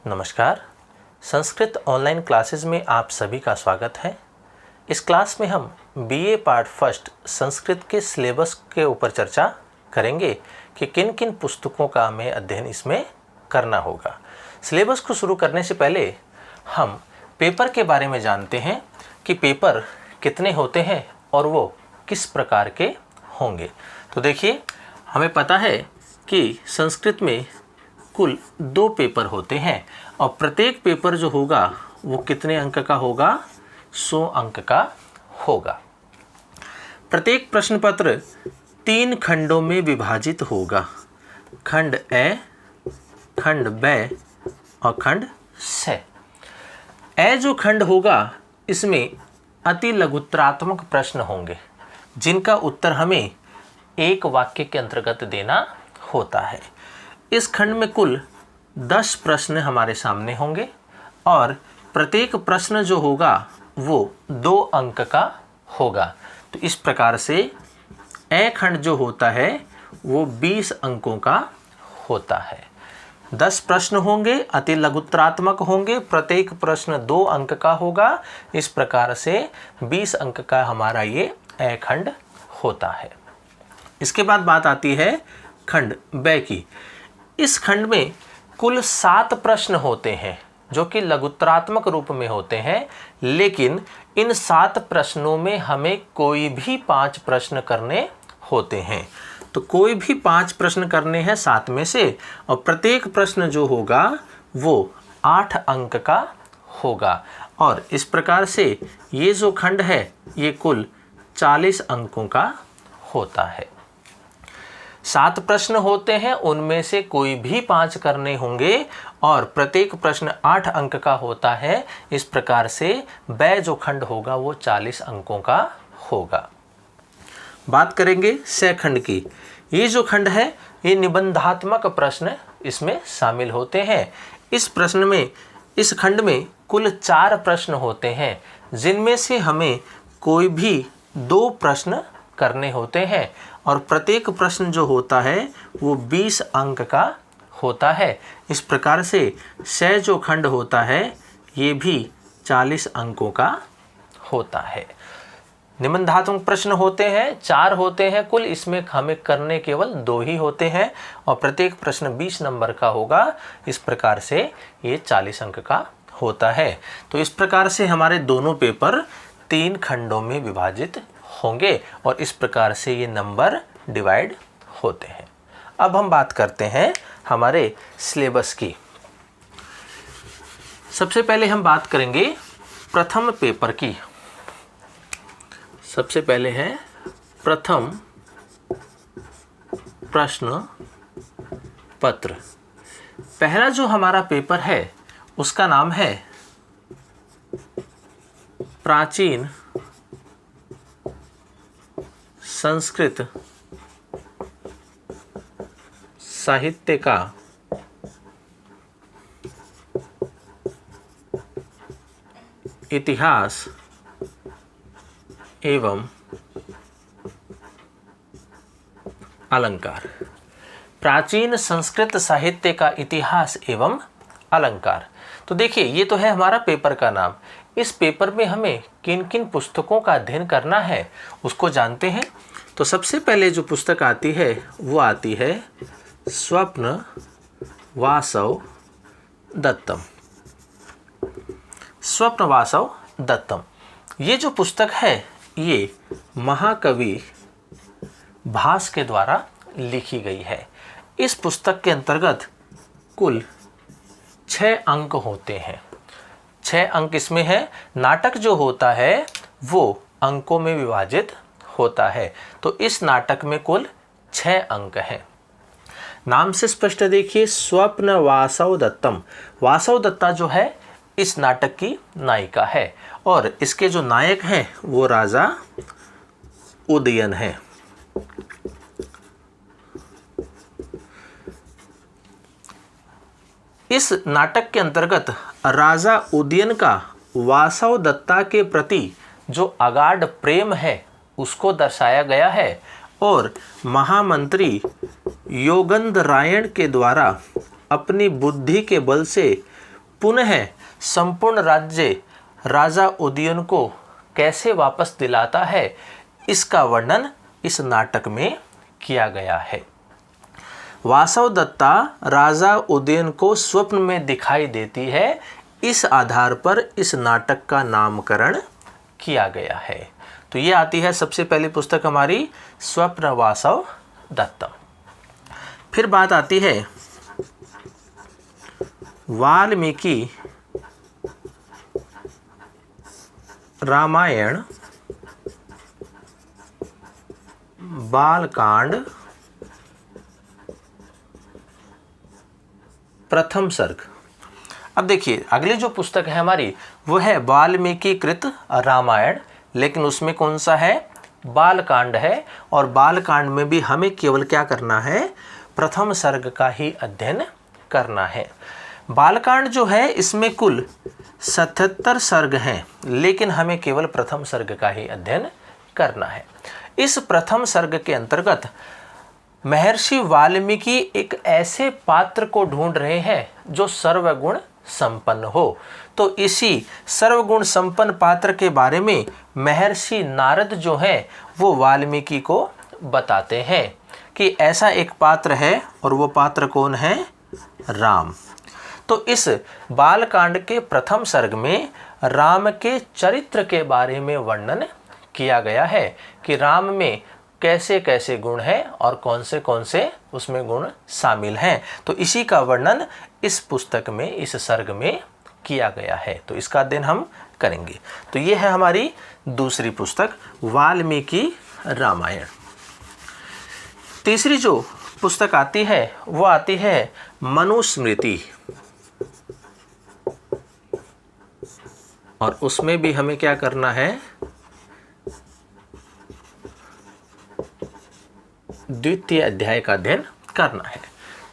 नमस्कार। Sanskrit online classes में आप सभी का स्वागत है। इस क्लास में हम बीए पार्ट फर्स्ट संस्कृत के सिलेबस के ऊपर चर्चा करेंगे कि किन किन पुस्तकों का हमें अध्ययन इसमें करना होगा। सिलेबस को शुरू करने से पहले हम पेपर के बारे में जानते हैं कि पेपर कितने होते हैं और वो किस प्रकार के होंगे। तो देखिए, हमें पता है कि संस्कृत में कुल 2 पेपर होते हैं और प्रत्येक पेपर जो होगा वो कितने अंक का होगा? 100 अंक का होगा। प्रत्येक प्रश्न पत्र 3 खंडों में विभाजित होगा। खंड ए, खंड ब और खंड स। ए जो खंड होगा इसमें अति लघुत्तरात्मक प्रश्न होंगे जिनका उत्तर हमें एक वाक्य के अंतर्गत देना होता है। इस खंड में कुल 10 प्रश्न हमारे सामने होंगे और प्रत्येक प्रश्न जो होगा वो 2 अंक का होगा। तो इस प्रकार से ए खंड जो होता है वो 20 अंकों का होता है। 10 प्रश्न होंगे, अति लघुत्तरात्मक होंगे, प्रत्येक प्रश्न 2 अंक का होगा। इस प्रकार से 20 अंक का हमारा ये ए खंड होता है। इसके बाद बात आती है खंड ब की। इस खंड में कुल 7 प्रश्न होते हैं जो कि लघुत्तरात्मक रूप में होते हैं, लेकिन इन 7 प्रश्नों में हमें कोई भी 5 प्रश्न करने होते हैं। तो कोई भी 5 प्रश्न करने हैं 7 में से और प्रत्येक प्रश्न जो होगा वो 8 अंक का होगा। और इस प्रकार से ये जो खंड है ये कुल 40 अंकों का होता है। 7 प्रश्न होते हैं, उनमें से कोई भी 5 करने होंगे और प्रत्येक प्रश्न 8 अंक का होता है। इस प्रकार से ब जो खंड होगा वो 40 अंकों का होगा। बात करेंगे स खंड की। ये जो खंड है ये निबंधात्मक प्रश्न इसमें शामिल होते हैं। इस खंड में कुल 4 प्रश्न होते हैं जिनमें से हमें कोई भी 2 प्रश्न करने होते हैं और प्रत्येक प्रश्न जो होता है वो 20 अंक का होता है। इस प्रकार से स जो खंड होता है ये भी 40 अंकों का होता है। निबंधात्मक प्रश्न होते हैं, 4 होते हैं कुल, इसमें हमें करने केवल 2 ही होते हैं और प्रत्येक प्रश्न 20 नंबर का होगा। इस प्रकार से ये 40 अंक का होता है। तो इस प्रकार से हमारे दोनों पेपर 3 खंडों में विभाजित होंगे और इस प्रकार से ये नंबर डिवाइड होते हैं। अब हम बात करते हैं हमारे सिलेबस की। सबसे पहले हम बात करेंगे प्रथम पेपर की। सबसे पहले है प्रथम प्रश्न पत्र। पहला जो हमारा पेपर है उसका नाम है प्राचीन संस्कृत साहित्य का इतिहास एवं अलंकार। प्राचीन संस्कृत साहित्य का इतिहास एवं अलंकार। तो देखिए, ये तो है हमारा पेपर का नाम। इस पेपर में हमें किन किन पुस्तकों का अध्ययन करना है उसको जानते हैं। तो सबसे पहले जो पुस्तक आती है वो आती है स्वप्न वासव दत्तम। स्वप्न वासव दत्तम ये जो पुस्तक है ये महाकवि भास के द्वारा लिखी गई है। इस पुस्तक के अंतर्गत कुल 6 अंक होते हैं। 6 अंक इसमें है। नाटक जो होता है वो अंकों में विभाजित होता है। तो इस नाटक में कुल 6 अंक हैं। नाम से स्पष्ट देखिए, स्वप्न वासव दत्तम। वासव दत्ता जो है इस नाटक की नायिका है और इसके जो नायक हैं वो राजा उदयन है। इस नाटक के अंतर्गत राजा उदयन का वासव दत्ता के प्रति जो अगाध प्रेम है उसको दर्शाया गया है और महामंत्री योगंधरायण के द्वारा अपनी बुद्धि के बल से पुनः संपूर्ण राज्य राजा उदयन को कैसे वापस दिलाता है, इसका वर्णन इस नाटक में किया गया है। वासवदत्ता राजा उदयन को स्वप्न में दिखाई देती है, इस आधार पर इस नाटक का नामकरण किया गया है। तो ये आती है सबसे पहली पुस्तक हमारी स्वप्न वासवदत्ता। फिर बात आती है वाल्मीकि रामायण बालकांड प्रथम सर्ग। अब देखिए अगली जो पुस्तक है हमारी वो है वाल्मीकि कृत रामायण, लेकिन उसमें कौन सा है, बालकांड है। और बालकांड में भी हमें केवल क्या करना है, प्रथम सर्ग का ही अध्ययन करना है। बालकांड जो है इसमें कुल 77 सर्ग हैं, लेकिन हमें केवल प्रथम सर्ग का ही अध्ययन करना है। इस प्रथम सर्ग के अंतर्गत महर्षि वाल्मीकि एक ऐसे पात्र को ढूंढ रहे हैं जो सर्वगुण संपन्न हो। तो इसी सर्वगुण संपन्न पात्र के बारे में महर्षि नारद जो हैं वो वाल्मीकि को बताते हैं कि ऐसा एक पात्र है, और वो पात्र कौन है, राम। तो इस बालकांड के प्रथम सर्ग में राम के चरित्र के बारे में वर्णन किया गया है कि राम में कैसे कैसे गुण हैं और कौन से उसमें गुण शामिल हैं। तो इसी का वर्णन इस पुस्तक में, इस सर्ग में किया गया है। तो इसका अध्ययन हम करेंगे। तो ये है हमारी दूसरी पुस्तक वाल्मीकि रामायण। तीसरी जो पुस्तक आती है वो आती है मनुस्मृति, और उसमें भी हमें क्या करना है, द्वितीय अध्याय का अध्ययन करना है।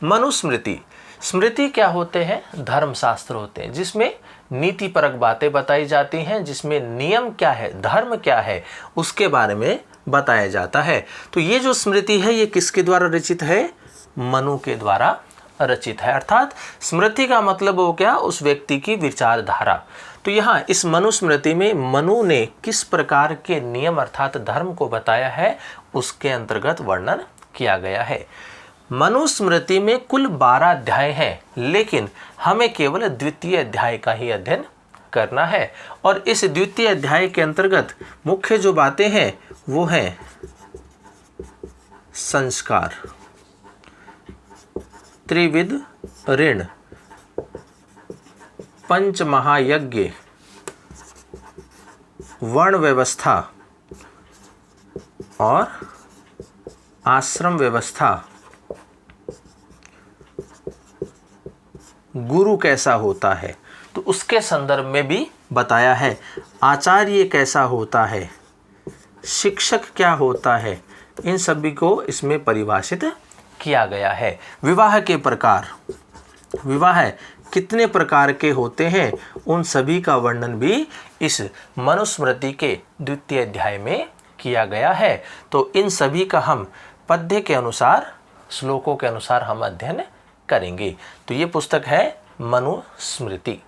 मनुस्मृति, स्मृति क्या होते हैं, धर्मशास्त्र होते हैं जिसमें नीति परक बातें बताई जाती हैं, जिसमें नियम क्या है, धर्म क्या है, उसके बारे में बताया जाता है। तो ये जो स्मृति है ये किसके द्वारा रचित है, मनु के द्वारा रचित है। अर्थात स्मृति का मतलब हो क्या, उस व्यक्ति की विचारधारा। तो यहाँ इस मनुस्मृति में मनु ने किस प्रकार के नियम अर्थात धर्म को बताया है, उसके अंतर्गत वर्णन किया गया है। मनुस्मृति में कुल 12 अध्याय हैं, लेकिन हमें केवल द्वितीय अध्याय का ही अध्ययन करना है। और इस द्वितीय अध्याय के अंतर्गत मुख्य जो बातें हैं वो हैं संस्कार, त्रिविध ऋण, पंच महायज्ञ, वर्ण व्यवस्था और आश्रम व्यवस्था, गुरु कैसा होता है तो उसके संदर्भ में भी बताया है, आचार्य कैसा होता है, शिक्षक क्या होता है, इन सभी को इसमें परिभाषित किया गया है। विवाह के प्रकार, विवाह कितने प्रकार के होते हैं, उन सभी का वर्णन भी इस मनुस्मृति के द्वितीय अध्याय में किया गया है। तो इन सभी का हम पद्य के अनुसार, श्लोकों के अनुसार हम अध्ययन करेंगे। तो ये पुस्तक है मनुस्मृति।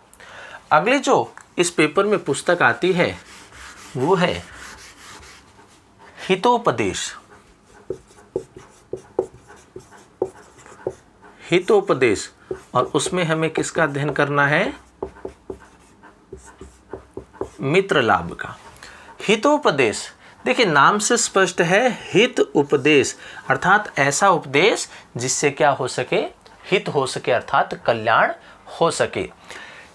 अगली जो इस पेपर में पुस्तक आती है वो है हितोपदेश। हितोपदेश, और उसमें हमें किसका अध्ययन करना है, मित्र लाभ का। हितोपदेश, देखिए नाम से स्पष्ट है, हित उपदेश अर्थात ऐसा उपदेश जिससे क्या हो सके, हित हो सके अर्थात कल्याण हो सके।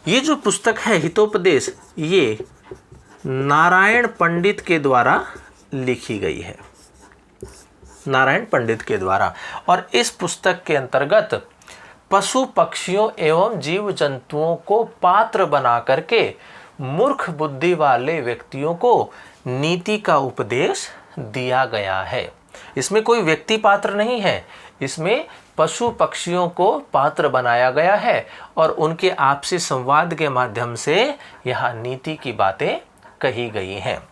ये जो पुस्तक है हितोपदेश, ये नारायण पंडित के द्वारा लिखी गई है, नारायण पंडित के द्वारा। और इस पुस्तक के अंतर्गत पशु पक्षियों एवं जीव जंतुओं को पात्र बना करके मूर्ख बुद्धि वाले व्यक्तियों को नीति का उपदेश दिया गया है। इसमें कोई व्यक्ति पात्र नहीं है, इसमें पशु पक्षियों को पात्र बनाया गया है और उनके आपसी संवाद के माध्यम से यहाँ नीति की बातें कही गई हैं।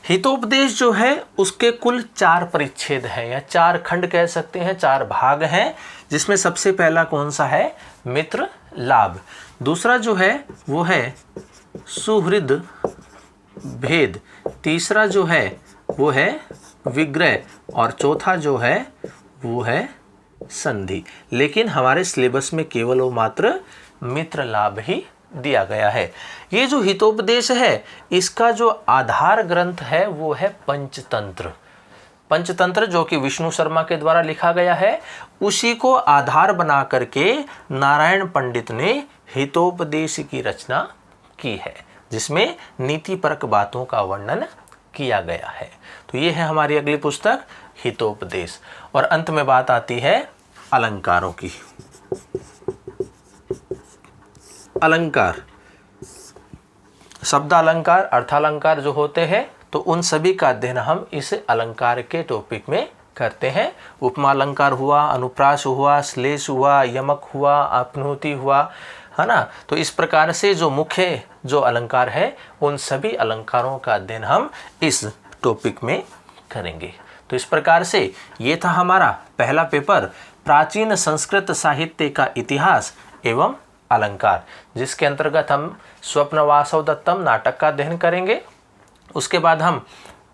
हितोपदेश जो है उसके कुल 4 परिच्छेद हैं या 4 खंड कह सकते हैं, 4 भाग हैं, जिसमें सबसे पहला कौन सा है, मित्र लाभ। दूसरा जो है वो है सुहृद भेद, तीसरा जो है वो है विग्रह, और चौथा जो है वो है संधि। लेकिन हमारे सिलेबस में केवल वो मात्र मित्र लाभ ही दिया गया है। ये जो हितोपदेश है इसका जो आधार ग्रंथ है वो है पंचतंत्र। पंचतंत्र जो कि विष्णु शर्मा के द्वारा लिखा गया है, उसी को आधार बना करके नारायण पंडित ने हितोपदेश की रचना की है, जिसमें नीतिपरक बातों का वर्णन किया गया है। तो ये है हमारी अगली पुस्तक हितोपदेश। और अंत में बात आती है अलंकारों की। अलंकार, शब्द अलंकार, अर्थालंकार जो होते हैं, तो उन सभी का अध्ययन हम इस अलंकार के टॉपिक में करते हैं। उपमा अलंकार हुआ, अनुप्रास हुआ, श्लेष हुआ, यमक हुआ, आपनोति हुआ, है ना। तो इस प्रकार से जो मुख्य जो अलंकार है उन सभी अलंकारों का अध्ययन हम इस टॉपिक में करेंगे। तो इस प्रकार से ये था हमारा पहला पेपर, प्राचीन संस्कृत साहित्य का इतिहास एवं अलंकार, जिसके अंतर्गत हम स्वप्नवासव दत्तम नाटक का अध्ययन करेंगे। उसके बाद हम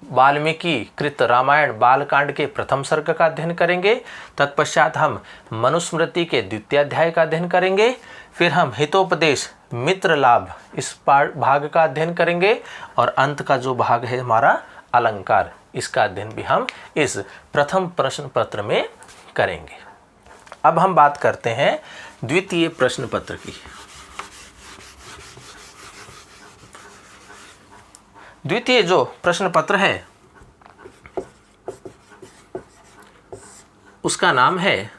वाल्मीकि कृत रामायण बालकांड के प्रथम सर्ग का अध्ययन करेंगे। तत्पश्चात हम मनुस्मृति के द्वितीय अध्याय का अध्ययन करेंगे। फिर हम हितोपदेश मित्र लाभ इस भाग का अध्ययन करेंगे। और अंत का जो भाग है हमारा अलंकार, इसका अध्ययन भी हम इस प्रथम प्रश्न पत्र में करेंगे। अब हम बात करते हैं द्वितीय प्रश्न पत्र की। द्वितीय जो प्रश्न पत्र है उसका नाम है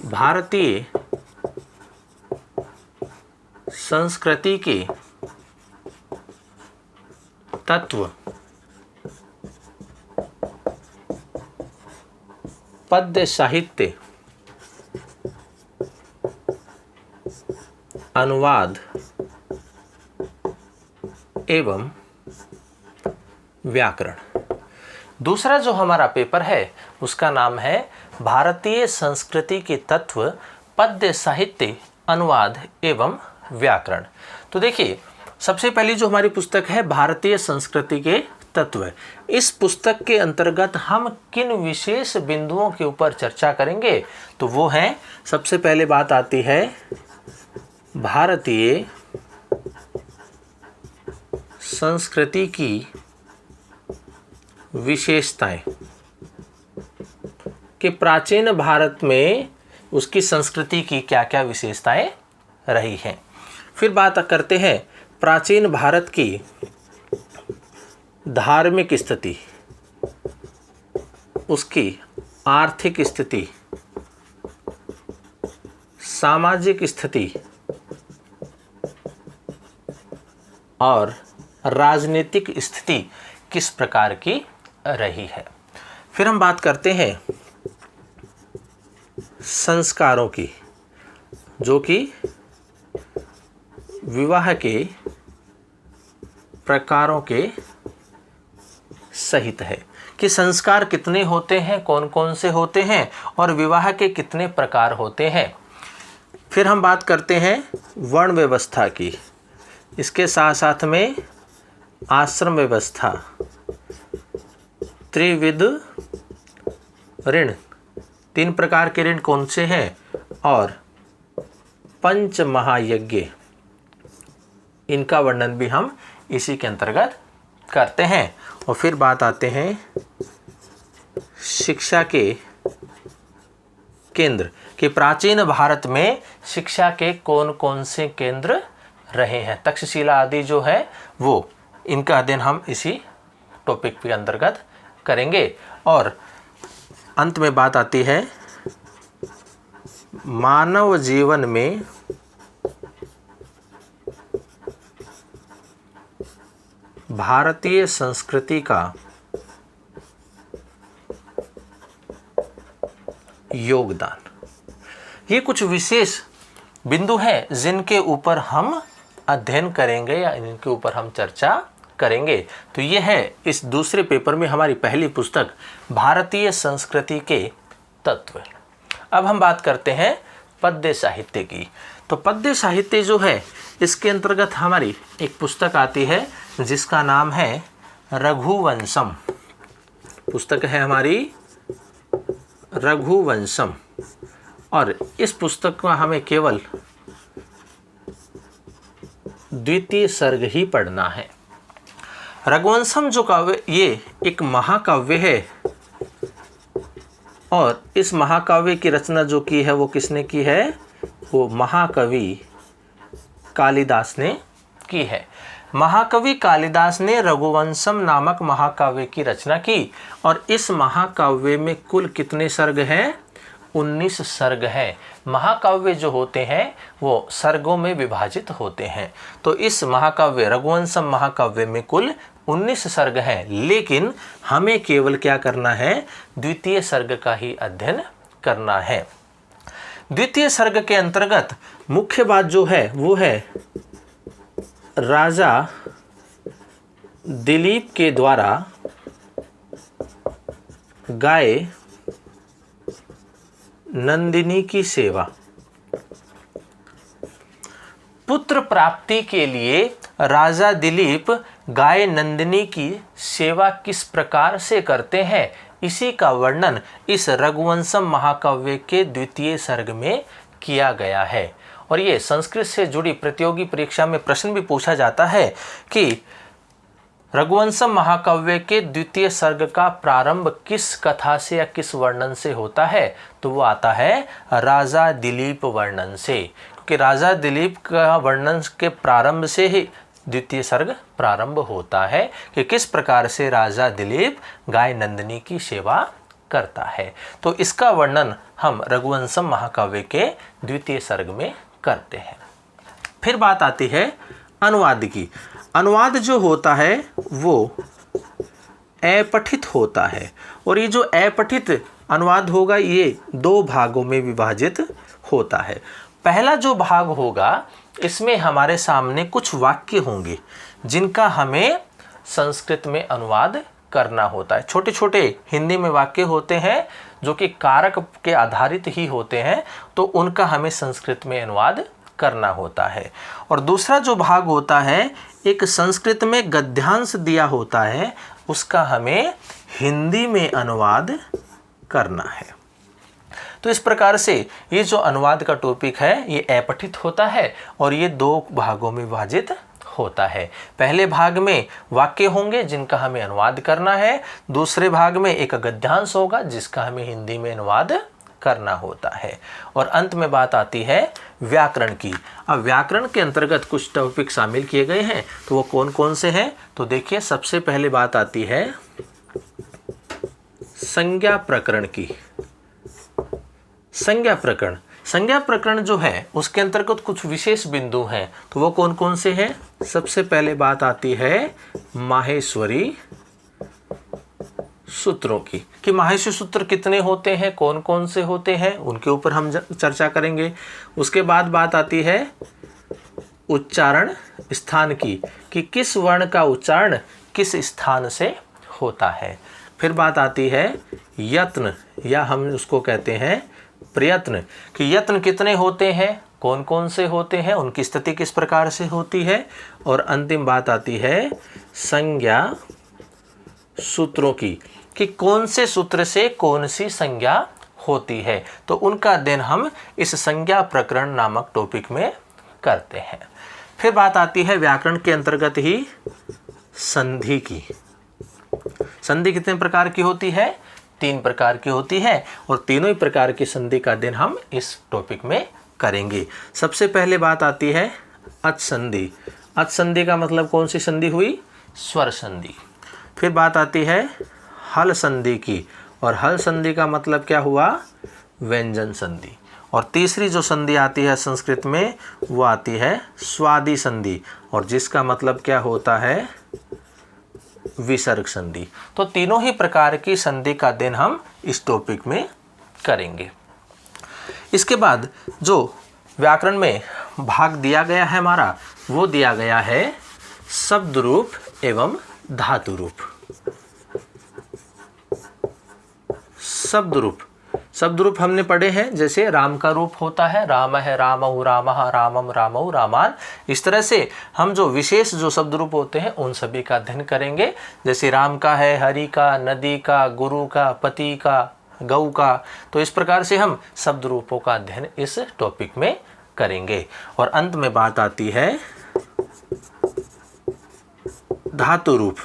भारतीय संस्कृति के तत्व, पद्य साहित्य, अनुवाद एवं व्याकरण। दूसरा जो हमारा पेपर है उसका नाम है भारतीय संस्कृति के तत्व, पद्य साहित्य, अनुवाद एवं व्याकरण। तो देखिए, सबसे पहली जो हमारी पुस्तक है भारतीय संस्कृति के तत्व, इस पुस्तक के अंतर्गत हम किन विशेष बिंदुओं के ऊपर चर्चा करेंगे, तो वो है, सबसे पहले बात आती है भारतीय संस्कृति की विशेषताएं, कि प्राचीन भारत में उसकी संस्कृति की क्या क्या विशेषताएं रही हैं। फिर बात करते हैं प्राचीन भारत की धार्मिक स्थिति, उसकी आर्थिक स्थिति, सामाजिक स्थिति और राजनीतिक स्थिति किस प्रकार की रही है। फिर हम बात करते हैं संस्कारों की, जो कि विवाह के प्रकारों के सहित है, कि संस्कार कितने होते हैं, कौन कौन से होते हैं और विवाह के कितने प्रकार होते हैं। फिर हम बात करते हैं वर्ण व्यवस्था की, इसके साथ साथ में आश्रम व्यवस्था, त्रिविध ऋण, 3 प्रकार के ऋण कौन से हैं, और पंच महायज्ञ, इनका वर्णन भी हम इसी के अंतर्गत करते हैं। और फिर बात आते हैं शिक्षा के केंद्र, कि प्राचीन भारत में शिक्षा के कौन कौन से केंद्र रहे हैं, तक्षशिला आदि जो है वो, इनका अध्ययन हम इसी टॉपिक के अंतर्गत करेंगे। और अंत में बात आती है मानव जीवन में भारतीय संस्कृति का योगदान। ये कुछ विशेष बिंदु हैं जिनके ऊपर हम अध्ययन करेंगे या इनके ऊपर हम चर्चा करेंगे। तो ये है इस दूसरे पेपर में हमारी पहली पुस्तक भारतीय संस्कृति के तत्व। अब हम बात करते हैं पद्य साहित्य की। तो पद्य साहित्य जो है इसके अंतर्गत हमारी एक पुस्तक आती है जिसका नाम है रघुवंशम। पुस्तक है हमारी रघुवंशम, और इस पुस्तक में हमें केवल द्वितीय सर्ग ही पढ़ना है। रघुवंशम जो काव्य ये एक महाकाव्य है, और इस महाकाव्य की रचना जो की है वो किसने की है? वो महाकवि कालिदास ने की है। महाकवि कालिदास ने रघुवंशम नामक महाकाव्य की रचना की, और इस महाकाव्य में कुल कितने सर्ग हैं? 19 सर्ग हैं। महाकाव्य जो होते हैं वो सर्गों में विभाजित होते हैं। तो इस महाकाव्य रघुवंशम महाकाव्य में कुल 19 सर्ग हैं, लेकिन हमें केवल क्या करना है? द्वितीय सर्ग का ही अध्ययन करना है। द्वितीय सर्ग के अंतर्गत मुख्य बात जो है वो है राजा दिलीप के द्वारा गाए नंदिनी की सेवा। पुत्र प्राप्ति के लिए राजा दिलीप गाय नंदिनी की सेवा किस प्रकार से करते हैं, इसी का वर्णन इस रघुवंशम महाकाव्य के द्वितीय सर्ग में किया गया है। और ये संस्कृत से जुड़ी प्रतियोगी परीक्षा में प्रश्न भी पूछा जाता है कि रघुवंशम महाकाव्य के द्वितीय सर्ग का प्रारंभ किस कथा से या किस वर्णन से होता है? तो वो आता है राजा दिलीप वर्णन से, क्योंकि राजा दिलीप का वर्णन के प्रारंभ से ही द्वितीय सर्ग प्रारंभ होता है कि किस प्रकार से राजा दिलीप गाय नंदिनी की सेवा करता है। तो इसका वर्णन हम रघुवंशम महाकाव्य के द्वितीय सर्ग में करते हैं। फिर बात आती है अनुवाद की। अनुवाद जो होता है वो अपठित होता है, और ये जो अपठित अनुवाद होगा ये 2 भागों में विभाजित होता है। पहला जो भाग होगा इसमें हमारे सामने कुछ वाक्य होंगे जिनका हमें संस्कृत में अनुवाद करना होता है। छोटे छोटे हिंदी में वाक्य होते हैं जो कि कारक के आधारित ही होते हैं, तो उनका हमें संस्कृत में अनुवाद करना होता है। और दूसरा जो भाग होता है एक संस्कृत में गद्यांश दिया होता है, उसका हमें हिंदी में अनुवाद करना है। तो इस प्रकार से ये जो अनुवाद का टॉपिक है ये अपठित होता है और ये 2 भागों में विभाजित होता है। पहले भाग में वाक्य होंगे जिनका हमें अनुवाद करना है, दूसरे भाग में एक गद्यांश होगा जिसका हमें हिंदी में अनुवाद करना होता है, और अंत में बात आती है व्याकरण की। अब व्याकरण के अंतर्गत कुछ टॉपिक शामिल किए गए हैं, तो वो कौन कौन से हैं? तो देखिए, सबसे पहले बात आती है संज्ञा प्रकरण की। संज्ञा प्रकरण, संज्ञा प्रकरण जो है उसके अंतर्गत कुछ विशेष बिंदु हैं, तो वो कौन कौन से हैं? सबसे पहले बात आती है माहेश्वरी सूत्रों की, कि माहेश्वरी सूत्र कितने होते हैं, कौन कौन से होते हैं, उनके ऊपर हम चर्चा करेंगे। उसके बाद बात आती है उच्चारण स्थान की, कि किस वर्ण का उच्चारण किस स्थान से होता है। फिर बात आती है यत्न, या हम उसको कहते हैं प्रयत्न, कि यत्न कितने होते हैं, कौन कौन से होते हैं, उनकी स्थिति किस प्रकार से होती है। और अंतिम बात आती है संज्ञा सूत्रों की, कि कौन से सूत्र से कौन सी संज्ञा होती है, तो उनका अध्ययन हम इस संज्ञा प्रकरण नामक टॉपिक में करते हैं। फिर बात आती है व्याकरण के अंतर्गत ही संधि की। संधि कितने प्रकार की होती है? 3 प्रकार की होती है, और तीनों ही प्रकार की संधि का अध्ययन हम इस टॉपिक में करेंगे। सबसे पहले बात आती है अच संधि। अच संधि का मतलब कौन सी संधि हुई? स्वर संधि। फिर बात आती है हल संधि की, और हल संधि का मतलब क्या हुआ? व्यंजन संधि। और तीसरी जो संधि आती है संस्कृत में वो आती है स्वादि संधि, और जिसका मतलब क्या होता है? विसर्ग संधि। तो तीनों ही प्रकार की संधि का अध्ययन हम इस टॉपिक में करेंगे। इसके बाद जो व्याकरण में भाग दिया गया है हमारा, वो दिया गया है शब्द रूप एवं धातु रूप। शब्द रूप, शब्द रूप हमने पढ़े हैं, जैसे राम का रूप होता है राम है, रामहु रामः, रामम रामहु रामान। इस तरह से हम जो विशेष जो शब्द रूप होते हैं उन सभी का अध्ययन करेंगे। जैसे राम का है हरि का, नदी का, गुरु का, पति का, गौ का। तो इस प्रकार से हम शब्द रूपों का अध्ययन इस टॉपिक में करेंगे। और अंत में बात आती है धातु रूप।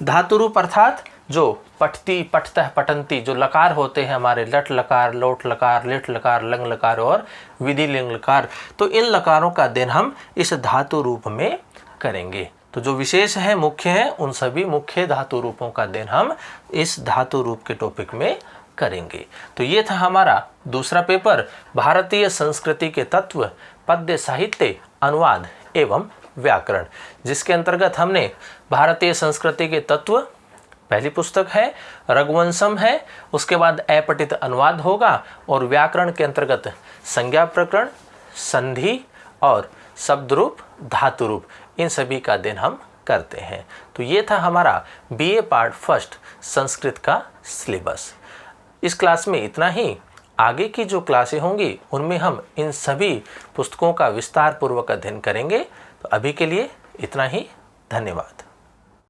धातु रूप अर्थात जो पठती, पठतः, पठन्ति, जो लकार होते हैं हमारे, लट लकार, लोट लकार, लिट लकार, लंग लकार और विधि लिंग लकार। तो इन लकारों का अध्ययन हम इस धातु रूप में करेंगे। तो जो विशेष है, मुख्य है, उन सभी मुख्य धातु रूपों का अध्ययन हम इस धातु रूप के टॉपिक में करेंगे। तो ये था हमारा दूसरा पेपर, भारतीय संस्कृति के तत्व, पद्य साहित्य, अनुवाद एवं व्याकरण, जिसके अंतर्गत हमने भारतीय संस्कृति के तत्व पहली पुस्तक है, रघुवंशम है, उसके बाद अपठित अनुवाद होगा, और व्याकरण के अंतर्गत संज्ञा प्रकरण, संधि और शब्द रूप, धातु रूप, इन सभी का अध्ययन हम करते हैं। तो ये था हमारा बीए पार्ट फर्स्ट संस्कृत का सिलेबस। इस क्लास में इतना ही। आगे की जो क्लासें होंगी उनमें हम इन सभी पुस्तकों का विस्तार पूर्वक अध्ययन करेंगे। तो अभी के लिए इतना ही। धन्यवाद।